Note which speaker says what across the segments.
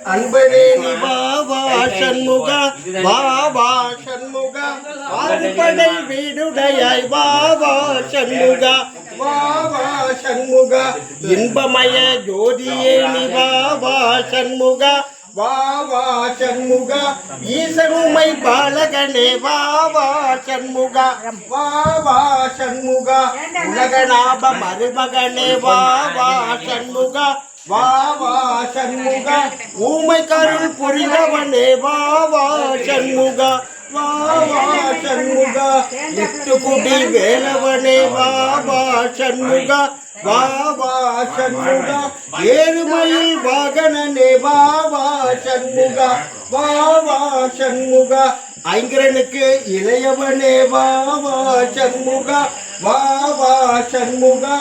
Speaker 1: அன்பனே நீ பாபா சண்முகா பாபா சண்முகா ஆறுபடை வீடுடையாய் பாபா சண்முகா பாபா சண்முகா இன்பமய ஜோதியே நீ பாபா சண்முகா வாவா சண்முகா ஈசனுமை பாலகனே வாவா சண்முகா வாவா சண்முகா உலகநாப மருமகனே வாவா சண்முகா வாவா சண்முகா ஊமை கருள் புரிந்தவனே வாவா சண்முகா வாவா சண்முகா எட்டு குடி வேலவனே வாவா சண்முகா வாவா சண்முகா ஏழுமயில் வாகனனே வாவா சண்முகா வாவா சண்முகா ஐங்கரனுக்கு இளையவனே வாவா சண்முகா வாவா சண்முகா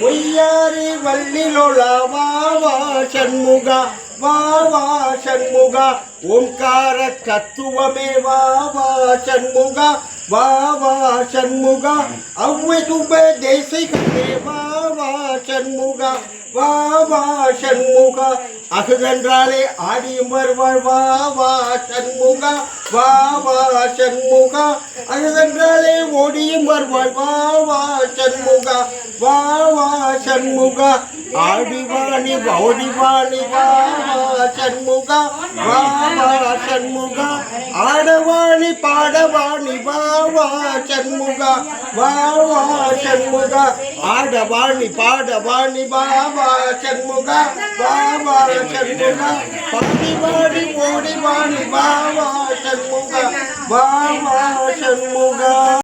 Speaker 1: ஒய்யாரி வள்ளிலோலா வாவா சண்முகா வாவா சண்முகா ஓம்கார தத்துவமே வாவா சண்முகா வாவா சண்முகா அவ்வை துப தேசிகமே வாவா சண்முகா வாவா சண்முகா அகுதென்றாலே ஆடியும் வருவாள் வாவா சண்முகா வாவா சண்முகா அகுதென்றாலே ஓடியும் வருவாள் வாவா சண்முகா வாவா சண்முகா ஆடிவாணி ஓடிவாணி வாவா சண்முகா வாவா சண்முகா ஆடவாணி பாடவாணி வாவா சண்முகா வாவா சண்முகா ஆடவாணி பாடவாணி வாவா சண்முகா வாவா சண்முகா பாடிவாணி ஓடிவாணி வாவா சண்முகா வாவா சண்முகா